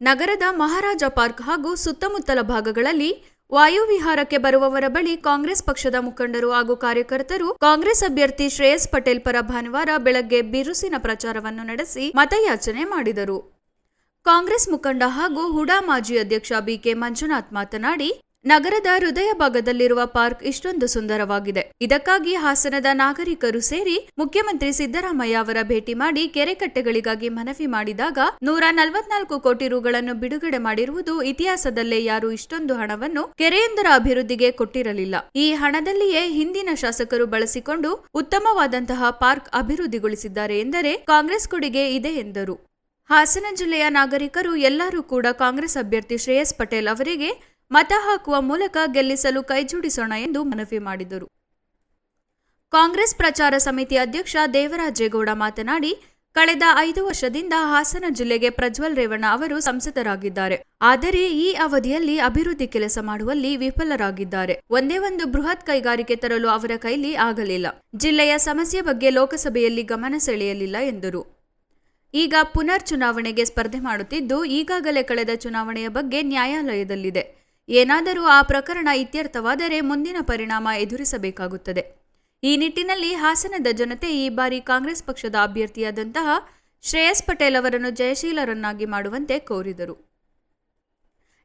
ನಗರದ ಮಹಾರಾಜ ಪಾರ್ಕ್ ಹಾಗೂ ಸುತ್ತಮುತ್ತಲ ಭಾಗಗಳಲ್ಲಿ ವಾಯುವಿಹಾರಕ್ಕೆ ಬರುವವರ ಬಳಿ ಕಾಂಗ್ರೆಸ್ ಪಕ್ಷದ ಮುಖಂಡರು ಹಾಗೂ ಕಾರ್ಯಕರ್ತರು ಕಾಂಗ್ರೆಸ್ ಅಭ್ಯರ್ಥಿ ಶ್ರೇಯಸ್ ಪಟೇಲ್ ಪರ ಭಾನುವಾರ ಬೆಳಗ್ಗೆ ಬಿರುಸಿನ ಪ್ರಚಾರವನ್ನು ನಡೆಸಿ ಮತಯಾಚನೆ ಮಾಡಿದರು. ಕಾಂಗ್ರೆಸ್ ಮುಖಂಡ ಹಾಗೂ ಹುಡಾ ಮಾಜಿ ಅಧ್ಯಕ್ಷ ಬಿಕೆ ಮಂಜುನಾಥ್ ಮಾತನಾಡಿ, ನಗರದ ಹೃದಯ ಭಾಗದಲ್ಲಿರುವ ಪಾರ್ಕ್ ಇಷ್ಟೊಂದು ಸುಂದರವಾಗಿದೆ. ಇದಕ್ಕಾಗಿ ಹಾಸನದ ನಾಗರಿಕರು ಸೇರಿ ಮುಖ್ಯಮಂತ್ರಿ ಸಿದ್ದರಾಮಯ್ಯ ಅವರ ಭೇಟಿ ಮಾಡಿ ಕೆರೆಕಟ್ಟೆಗಳಿಗಾಗಿ ಮನವಿ ಮಾಡಿದಾಗ 144 ಕೋಟಿ ರುಗಳನ್ನು ಬಿಡುಗಡೆ ಮಾಡಿರುವುದು ಇತಿಹಾಸದಲ್ಲೇ ಯಾರು ಇಷ್ಟೊಂದು ಹಣವನ್ನು ಕೆರೆಯೊಂದರ ಅಭಿವೃದ್ಧಿಗೆ ಕೊಟ್ಟಿರಲಿಲ್ಲ. ಈ ಹಣದಲ್ಲಿಯೇ ಹಿಂದಿನ ಶಾಸಕರು ಬಳಸಿಕೊಂಡು ಉತ್ತಮವಾದಂತಹ ಪಾರ್ಕ್ ಅಭಿವೃದ್ಧಿಗೊಳಿಸಿದ್ದಾರೆ ಎಂದರೆ ಕಾಂಗ್ರೆಸ್ ಕೊಡುಗೆ ಇದೆ ಎಂದರು. ಹಾಸನ ಜಿಲ್ಲೆಯ ನಾಗರಿಕರು ಎಲ್ಲರೂ ಕೂಡ ಕಾಂಗ್ರೆಸ್ ಅಭ್ಯರ್ಥಿ ಶ್ರೇಯಸ್ ಪಟೇಲ್ ಅವರಿಗೆ ಮತ ಹಾಕುವ ಮೂಲಕ ಗೆಲ್ಲಿಸಲು ಕೈಜೋಡಿಸೋಣ ಎಂದು ಮನವಿ ಮಾಡಿದರು. ಕಾಂಗ್ರೆಸ್ ಪ್ರಚಾರ ಸಮಿತಿ ಅಧ್ಯಕ್ಷ ದೇವರಾಜೇಗೌಡ ಮಾತನಾಡಿ, ಕಳೆದ 5 ವರ್ಷದಿಂದ ಹಾಸನ ಜಿಲ್ಲೆಗೆ ಪ್ರಜ್ವಲ್ ರೇವಣ್ಣ ಅವರು ಸಂಸದರಾಗಿದ್ದಾರೆ. ಆದರೆ ಈ ಅವಧಿಯಲ್ಲಿ ಅಭಿವೃದ್ಧಿ ಕೆಲಸ ಮಾಡುವಲ್ಲಿ ವಿಫಲರಾಗಿದ್ದಾರೆ. ಒಂದೇ ಒಂದು ಬೃಹತ್ ಕೈಗಾರಿಕೆ ತರಲು ಅವರ ಕೈಲಿ ಆಗಲಿಲ್ಲ. ಜಿಲ್ಲೆಯ ಸಮಸ್ಯೆ ಬಗ್ಗೆ ಲೋಕಸಭೆಯಲ್ಲಿ ಗಮನ ಸೆಳೆಯಲಿಲ್ಲ ಎಂದರು. ಈಗ ಪುನರ್ ಚುನಾವಣೆಗೆ ಸ್ಪರ್ಧೆ ಮಾಡುತ್ತಿದ್ದು, ಈಗಾಗಲೇ ಕಳೆದ ಚುನಾವಣೆಯ ಬಗ್ಗೆ ನ್ಯಾಯಾಲಯದಲ್ಲಿದೆ. ಏನಾದರೂ ಆ ಪ್ರಕರಣ ಇತ್ಯರ್ಥವಾದರೆ ಮುಂದಿನ ಪರಿಣಾಮ ಎದುರಿಸಬೇಕಾಗುತ್ತದೆ. ಈ ನಿಟ್ಟಿನಲ್ಲಿ ಹಾಸನದ ಜನತೆ ಈ ಬಾರಿ ಕಾಂಗ್ರೆಸ್ ಪಕ್ಷದ ಅಭ್ಯರ್ಥಿಯಾದಂತಹ ಶ್ರೇಯಸ್ ಪಟೇಲ್ ಅವರನ್ನು ಜಯಶೀಲರನ್ನಾಗಿ ಮಾಡುವಂತೆ ಕೋರಿದರು.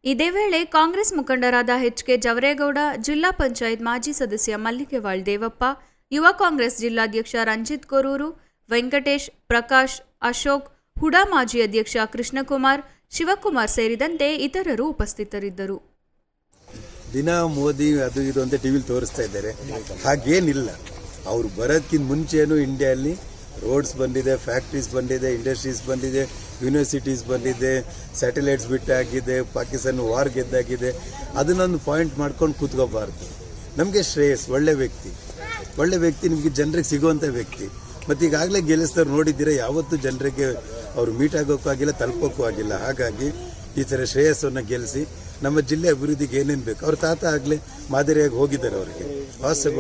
ಇದೇ ವೇಳೆ ಕಾಂಗ್ರೆಸ್ ಮುಖಂಡರಾದ ಎಚ್.ಕೆ. ಜವರೇಗೌಡ, ಜಿಲ್ಲಾ ಪಂಚಾಯತ್ ಮಾಜಿ ಸದಸ್ಯ ಮಲ್ಲಿಗೆವಾಳ್ ದೇವಪ್ಪ, ಯುವ ಕಾಂಗ್ರೆಸ್ ಜಿಲ್ಲಾಧ್ಯಕ್ಷ ರಂಜಿತ್ ಕೊರೂರು, ವೆಂಕಟೇಶ್, ಪ್ರಕಾಶ್, ಅಶೋಕ್, ಹುಡಾ ಮಾಜಿ ಅಧ್ಯಕ್ಷ ಕೃಷ್ಣಕುಮಾರ್, ಶಿವಕುಮಾರ್ ಸೇರಿದಂತೆ ಇತರರು ಉಪಸ್ಥಿತರಿದ್ದರು. ದಿನ ಮೋದಿ ಅದು ಇದು ಅಂತ ಟಿವಿಲಿ ತೋರಿಸ್ತಾ ಇದ್ದಾರೆ. ಹಾಗೇನಿಲ್ಲ. ಅವರು ಬರೋದಕ್ಕಿಂತ ಮುಂಚೆನೂ ಇಂಡಿಯಲ್ಲಿ ರೋಡ್ಸ್ ಬಂದಿದೆ, ಫ್ಯಾಕ್ಟ್ರೀಸ್ ಬಂದಿದೆ, ಇಂಡಸ್ಟ್ರೀಸ್ ಬಂದಿದೆ, ಯೂನಿವರ್ಸಿಟೀಸ್ ಬಂದಿದೆ, ಸ್ಯಾಟಲೈಟ್ಸ್ ಬಿಟ್ಟಾಗಿದೆ, ಪಾಕಿಸ್ತಾನ ವಾರ್ ಗೆದ್ದಾಗಿದೆ. ಅದನ್ನೊಂದು ಪಾಯಿಂಟ್ ಮಾಡ್ಕೊಂಡು ಕೂತ್ಕೋಬಾರ್ದು. ನಮಗೆ ಶ್ರೇಯಸ್ ಒಳ್ಳೆ ವ್ಯಕ್ತಿ, ನಿಮಗೆ ಜನರಿಗೆ ಸಿಗುವಂಥ ವ್ಯಕ್ತಿ. ಮತ್ತು ಈಗಾಗಲೇ ಗೆಲ್ಲಿಸ್ದವ್ರು ನೋಡಿದ್ದೀರಾ, ಯಾವತ್ತೂ ಜನರಿಗೆ ಅವರು ಮೀಟ್ ಆಗೋಕ್ಕೂ ಆಗಿಲ್ಲ, ತಲುಪೋಕ್ಕೂ ಆಗಿಲ್ಲ. ಹಾಗಾಗಿ ಈ ಥರ ಶ್ರೇಯಸ್ಸನ್ನು ಗೆಲ್ಲಿಸಿ ನಮ್ಮ ಜಿಲ್ಲೆ ಅಭಿವೃದ್ಧಿಗೆ ಏನೇನು ಬೇಕು. ಅವ್ರ ತಾತ ಆಗಲೇ ಮಾದರಿಯಾಗಿ ಹೋಗಿದ್ದಾರೆ. ಅವರಿಗೆ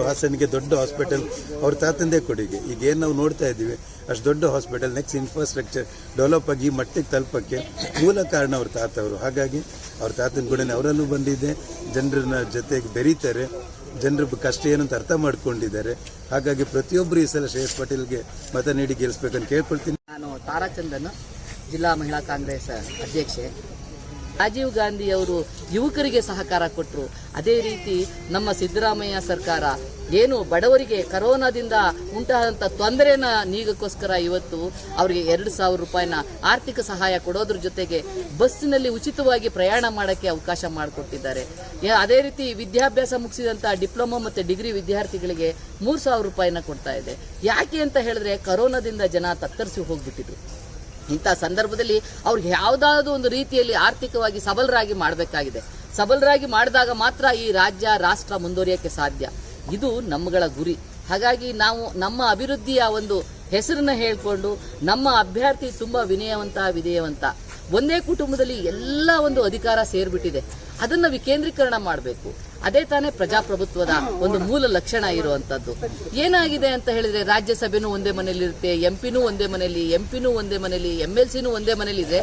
ಹಾಸನಿಗೆ ದೊಡ್ಡ ಹಾಸ್ಪಿಟಲ್ ಅವ್ರ ತಾತಂದೇ ಕೊಡುಗೆ. ಈಗೇನು ನಾವು ನೋಡ್ತಾ ಇದ್ದೀವಿ, ಅಷ್ಟು ದೊಡ್ಡ ಹಾಸ್ಪಿಟಲ್, ನೆಕ್ಸ್ಟ್ ಇನ್ಫ್ರಾಸ್ಟ್ರಕ್ಚರ್ ಡೆವಲಪ್ ಆಗಿ ಈ ಮಟ್ಟಿಗೆ ತಲುಪೋಕ್ಕೆ ಮೂಲ ಕಾರಣ ಅವ್ರ ತಾತ ಅವರು. ಹಾಗಾಗಿ ಅವ್ರ ತಾತನ ಗುಣನೇ ಅವರಲ್ಲೂ ಬಂದಿದೆ. ಜನರನ್ನ ಜೊತೆಗೆ ಬೆರೀತಾರೆ, ಜನರ ಕಷ್ಟ ಏನು ಅಂತ ಅರ್ಥ ಮಾಡ್ಕೊಂಡಿದ್ದಾರೆ. ಹಾಗಾಗಿ ಪ್ರತಿಯೊಬ್ಬರು ಈ ಸಲ ಶ್ರೇಯಸ್ ಪಟೇಲ್ಗೆ ಮತ ನೀಡಿ ಗೆಲ್ಲಿಸ್ಬೇಕಂತ ಕೇಳ್ಕೊಳ್ತೀನಿ. ನಾನು ತಾರಾಚಂದನ್, ಜಿಲ್ಲಾ ಮಹಿಳಾ ಕಾಂಗ್ರೆಸ್ ಅಧ್ಯಕ್ಷೆ. ರಾಜೀವ್ ಗಾಂಧಿ ಅವರು ಯುವಕರಿಗೆ ಸಹಕಾರ ಕೊಟ್ಟರು. ಅದೇ ರೀತಿ ನಮ್ಮ ಸಿದ್ದರಾಮಯ್ಯ ಸರ್ಕಾರ ಏನು ಬಡವರಿಗೆ ಕರೋನಾದಿಂದ ಉಂಟಾದಂಥ ತೊಂದರೆನ ನೀಗಕ್ಕೋಸ್ಕರ ಇವತ್ತು ಅವರಿಗೆ 2,000 ರೂಪಾಯಿನ ಆರ್ಥಿಕ ಸಹಾಯ ಕೊಡೋದ್ರ ಜೊತೆಗೆ ಬಸ್ಸಿನಲ್ಲಿ ಉಚಿತವಾಗಿ ಪ್ರಯಾಣ ಮಾಡೋಕ್ಕೆ ಅವಕಾಶ ಮಾಡಿಕೊಟ್ಟಿದ್ದಾರೆ. ಅದೇ ರೀತಿ ವಿದ್ಯಾಭ್ಯಾಸ ಮುಗಿಸಿದಂಥ ಡಿಪ್ಲೊಮಾ ಮತ್ತು ಡಿಗ್ರಿ ವಿದ್ಯಾರ್ಥಿಗಳಿಗೆ 3,000 ರೂಪಾಯಿನ ಕೊಡ್ತಾ ಇದೆ. ಯಾಕೆ ಅಂತ ಹೇಳಿದ್ರೆ ಕರೋನಾದಿಂದ ಜನ ತತ್ತರಿಸಿ ಹೋಗ್ಬಿಟ್ಟಿದ್ರು. ಇಂಥ ಸಂದರ್ಭದಲ್ಲಿ ಅವ್ರಿಗೆ ಯಾವುದಾದ್ರೂ ಒಂದು ರೀತಿಯಲ್ಲಿ ಆರ್ಥಿಕವಾಗಿ ಸಬಲರಾಗಿ ಮಾಡಬೇಕಾಗಿದೆ. ಸಬಲರಾಗಿ ಮಾಡಿದಾಗ ಮಾತ್ರ ಈ ರಾಜ್ಯ ರಾಷ್ಟ್ರ ಮುಂದುವರಿಯೋಕ್ಕೆ ಸಾಧ್ಯ. ಇದು ನಮ್ಮಗಳ ಗುರಿ. ಹಾಗಾಗಿ ನಾವು ನಮ್ಮ ಅಭಿವೃದ್ಧಿಯ ಒಂದು ಹೆಸರನ್ನ ಹೇಳಿಕೊಂಡು ನಮ್ಮ ಅಭ್ಯರ್ಥಿ ತುಂಬ ವಿಧೇಯವಂತ. ಒಂದೇ ಕುಟುಂಬದಲ್ಲಿ ಎಲ್ಲ ಒಂದು ಅಧಿಕಾರ ಸೇರ್ಬಿಟ್ಟಿದೆ. ಅದನ್ನು ವಿಕೇಂದ್ರೀಕರಣ ಮಾಡಬೇಕು. ಅದೇ ತಾನೇ ಪ್ರಜಾಪ್ರಭುತ್ವದ ಒಂದು ಮೂಲ ಲಕ್ಷಣ ಇರುವಂತದ್ದು. ಏನಾಗಿದೆ ಅಂತ ಹೇಳಿದ್ರೆ ರಾಜ್ಯಸಭೆನೂ ಒಂದೇ ಮನೇಲಿ ಇರುತ್ತೆ, ಎಂಪಿನೂ ಒಂದೇ ಮನೇಲಿ, MLCನೂ ಒಂದೇ ಮನೇಲಿ ಇದೆ.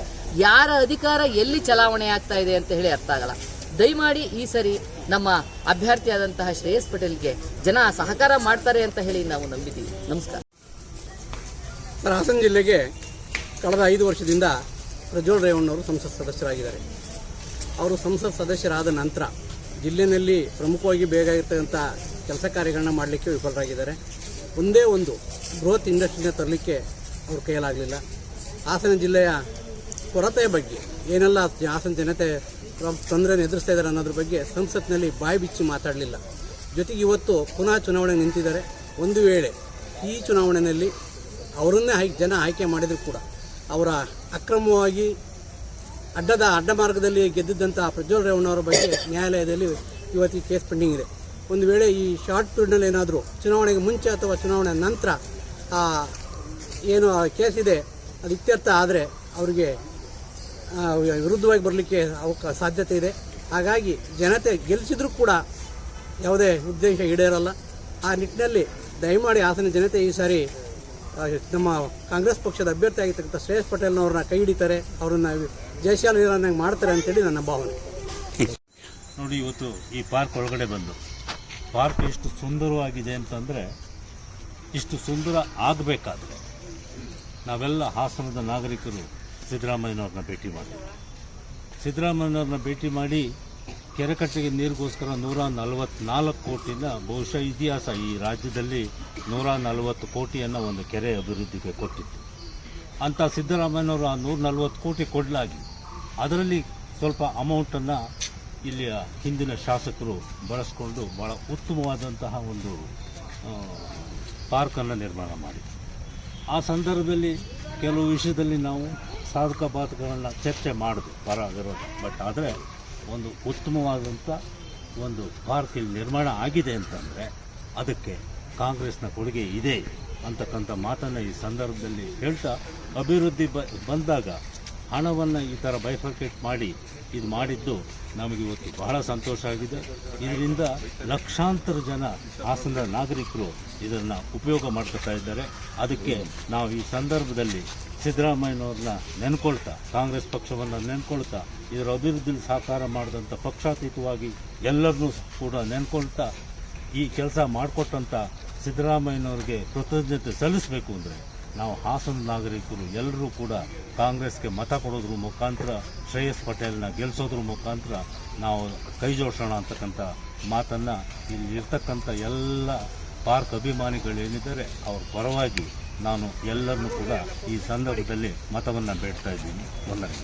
ಯಾರ ಅಧಿಕಾರ ಎಲ್ಲಿ ಚಲಾವಣೆ ಆಗ್ತಾ ಇದೆ ಅಂತ ಹೇಳಿ ಅರ್ಥ ಆಗಲ್ಲ. ದಯಮಾಡಿ ಈ ಸರಿ ನಮ್ಮ ಅಭ್ಯರ್ಥಿಯಾದಂತಹ ಶ್ರೇಯಸ್ ಪಟೇಲ್ಗೆ ಜನ ಸಹಕಾರ ಮಾಡ್ತಾರೆ ಅಂತ ಹೇಳಿ ನಾವು ನಂಬಿದ್ದೀವಿ. ನಮಸ್ಕಾರ. ಹಾಸನ ಜಿಲ್ಲೆಗೆ ಕಳೆದ 5 ವರ್ಷದಿಂದ ಪ್ರಜ್ವಲ್ ರೇವಣ್ಣ ಅವರು ಸಂಸತ್ ಸದಸ್ಯರಾಗಿದ್ದಾರೆ. ಅವರು ಸಂಸತ್ ಸದಸ್ಯರಾದ ನಂತರ ಜಿಲ್ಲೆಯಲ್ಲಿ ಪ್ರಮುಖವಾಗಿ ಬೇಕಾಗಿರ್ತಕ್ಕಂಥ ಕೆಲಸ ಕಾರ್ಯಗಳನ್ನ ಮಾಡಲಿಕ್ಕೆ ವಿಫಲರಾಗಿದ್ದಾರೆ. ಒಂದೇ ಒಂದು ಬೃಹತ್ ಇಂಡಸ್ಟ್ರಿನ ತರಲಿಕ್ಕೆ ಅವ್ರ ಕೈಯಲಾಗಲಿಲ್ಲ. ಹಾಸನ ಜಿಲ್ಲೆಯ ಕೊರತೆಯ ಬಗ್ಗೆ ಏನೆಲ್ಲ ಹಾಸನ ಜನತೆ ತೊಂದರೆಯನ್ನು ಎದುರಿಸ್ತಾ ಇದ್ದಾರೆ ಅನ್ನೋದ್ರ ಬಗ್ಗೆ ಸಂಸತ್ನಲ್ಲಿ ಬಾಯಿ ಬಿಚ್ಚಿ ಮಾತಾಡಲಿಲ್ಲ. ಜೊತೆಗೆ ಇವತ್ತು ಪುನಃ ಚುನಾವಣೆ ನಿಂತಿದ್ದಾರೆ. ಒಂದು ವೇಳೆ ಈ ಚುನಾವಣೆಯಲ್ಲಿ ಅವರನ್ನೇ ಜನ ಆಯ್ಕೆ ಮಾಡಿದರೂ ಕೂಡ ಅವರ ಅಕ್ರಮವಾಗಿ ಅಡ್ಡ ಮಾರ್ಗದಲ್ಲಿ ಗೆದ್ದಿದ್ದಂಥ ಪ್ರಜ್ವಲ್ ರೇವಣ್ಣ ಅವರ ಬಗ್ಗೆ ನ್ಯಾಯಾಲಯದಲ್ಲಿ ಇವತ್ತಿಗೆ ಕೇಸ್ ಪೆಂಡಿಂಗ್ ಇದೆ. ಒಂದು ವೇಳೆ ಈ ಶಾರ್ಟ್ ಪೀರಿಯಡ್ನಲ್ಲಿ ಏನಾದರೂ ಚುನಾವಣೆಗೆ ಮುಂಚೆ ಅಥವಾ ಚುನಾವಣೆ ನಂತರ ಏನು ಕೇಸ್ ಇದೆ ಅದು ಇತ್ಯರ್ಥ ಆದರೆ ಅವರಿಗೆ ವಿರುದ್ಧವಾಗಿ ಬರಲಿಕ್ಕೆ ಸಾಧ್ಯತೆ ಇದೆ. ಹಾಗಾಗಿ ಜನತೆ ಗೆಲ್ಲಿಸಿದ್ರೂ ಕೂಡ ಯಾವುದೇ ಉದ್ದೇಶ ಈಡೇರಲ್ಲ. ಆ ನಿಟ್ಟಿನಲ್ಲಿ ದಯಮಾಡಿ ಹಾಸನ ಜನತೆ ಈ ಸಾರಿ ನಮ್ಮ ಕಾಂಗ್ರೆಸ್ ಪಕ್ಷದ ಅಭ್ಯರ್ಥಿ ಆಗಿರ್ತಕ್ಕಂಥ ಶ್ರೇಯಸ್ ಪಟೇಲ್ನವ್ರನ್ನ ಕೈ ಹಿಡಿತಾರೆ, ಅವರನ್ನ ಜಯಶಾಲಿಯನ್ನಾಗಿ ಮಾಡ್ತಾರೆ ಅಂತೇಳಿ ನನ್ನ ಭಾವನೆ. ನೋಡಿ, ಇವತ್ತು ಈ ಪಾರ್ಕ್ ಒಳಗಡೆ ಬಂದು ಪಾರ್ಕ್ ಎಷ್ಟು ಸುಂದರವಾಗಿದೆ ಅಂತಂದರೆ, ಇಷ್ಟು ಸುಂದರ ಆಗಬೇಕಾದ್ರೆ ನಾವೆಲ್ಲ ಹಾಸನದ ನಾಗರಿಕರು ಸಿದ್ದರಾಮಯ್ಯನವ್ರನ್ನ ಭೇಟಿ ಮಾಡಿದ್ವಿ. ಸಿದ್ದರಾಮಯ್ಯನವ್ರನ್ನ ಭೇಟಿ ಮಾಡಿ ಕೆರೆಕಟ್ಟೆಗೆ ನೀರಿಗೋಸ್ಕರ 144 ಕೋಟಿನ ಬಹುಶಃ ಇತಿಹಾಸ ಈ ರಾಜ್ಯದಲ್ಲಿ 140 ಕೋಟಿಯನ್ನು ಒಂದು ಕೆರೆ ಅಭಿವೃದ್ಧಿಗೆ ಕೊಟ್ಟಿತ್ತು. ಅಂಥ ಸಿದ್ದರಾಮಯ್ಯನವರು ಆ 140 ಕೋಟಿ ಕೊಡಲಾಗಿ ಅದರಲ್ಲಿ ಸ್ವಲ್ಪ ಅಮೌಂಟನ್ನು ಇಲ್ಲಿಯ ಹಿಂದಿನ ಶಾಸಕರು ಬಳಸ್ಕೊಂಡು ಭಾಳ ಉತ್ತಮವಾದಂತಹ ಒಂದು ಪಾರ್ಕನ್ನು ನಿರ್ಮಾಣ ಮಾಡಿದರು. ಆ ಸಂದರ್ಭದಲ್ಲಿ ಕೆಲವು ವಿಷಯದಲ್ಲಿ ನಾವು ಸಾಧಕ ಬಾಧಕಗಳನ್ನು ಚರ್ಚೆ ಮಾಡಿದ್ವಿ, ಪರ ವಿರೋಧ. ಬಟ್ ಆದರೆ ಒಂದು ಉತ್ತಮವಾದಂಥ ಒಂದು ಪಾರ್ಕ್ ಇಲ್ಲಿ ನಿರ್ಮಾಣ ಆಗಿದೆ ಅಂತಂದರೆ ಅದಕ್ಕೆ ಕಾಂಗ್ರೆಸ್ನ ಕೊಡುಗೆ ಇದೆ ಅಂತಕ್ಕಂಥ ಮಾತನ್ನು ಈ ಸಂದರ್ಭದಲ್ಲಿ ಹೇಳ್ತಾ, ಅಭಿವೃದ್ಧಿ ಬಂದಾಗ ಹಣವನ್ನು ಈ ಥರ ಬೈಫರ್ಕೇಟ್ ಮಾಡಿ ಇದು ಮಾಡಿದ್ದು ನಮಗೆ ಇವತ್ತು ಬಹಳ ಸಂತೋಷ ಆಗಿದೆ. ಇದರಿಂದ ಲಕ್ಷಾಂತರ ಜನ ಹಾಸನದ ನಾಗರಿಕರು ಇದನ್ನು ಉಪಯೋಗ ಮಾಡ್ಕೊತಾ ಇದ್ದಾರೆ. ಅದಕ್ಕೆ ನಾವು ಈ ಸಂದರ್ಭದಲ್ಲಿ ಸಿದ್ದರಾಮಯ್ಯನವ್ರನ್ನ ನೆನ್ಕೊಳ್ತಾ, ಕಾಂಗ್ರೆಸ್ ಪಕ್ಷವನ್ನು ನೆನ್ಕೊಳ್ತಾ, ಇದರ ಅಭಿವೃದ್ಧಿಯಲ್ಲಿ ಸಹಕಾರ ಮಾಡಿದಂಥ ಪಕ್ಷಾತೀತವಾಗಿ ಎಲ್ಲರನ್ನೂ ಕೂಡ ನೆನ್ಕೊಳ್ತಾ ಈ ಕೆಲಸ ಮಾಡಿಕೊಟ್ಟಂಥ ಸಿದ್ದರಾಮಯ್ಯನವ್ರಿಗೆ ಕೃತಜ್ಞತೆ ಸಲ್ಲಿಸಬೇಕು ಅಂದರೆ ನಾವು ಹಾಸನ ನಾಗರಿಕರು ಎಲ್ಲರೂ ಕೂಡ ಕಾಂಗ್ರೆಸ್ಗೆ ಮತ ಕೊಡೋದ್ರ ಮುಖಾಂತರ, ಶ್ರೇಯಸ್ ಪಟೇಲ್ನ ಗೆಲ್ಲಿಸೋದ್ರ ಮುಖಾಂತರ ನಾವು ಕೈ ಜೋಡಿಸೋಣ ಅಂತಕ್ಕಂಥ ಮಾತನ್ನು ಇಲ್ಲಿ ಇರ್ತಕ್ಕಂಥ ಎಲ್ಲ ಪಾರ್ಕ್ ಅಭಿಮಾನಿಗಳೇನಿದ್ದಾರೆ ಅವ್ರ ಪರವಾಗಿ ನಾನು ಎಲ್ಲರನ್ನೂ ಕೂಡ ಈ ಸಂದರ್ಭದಲ್ಲಿ ಮತವನ್ನು ಬೇಡ್ತಾ ಇದ್ದೀನಿ. ವಂದನೆ.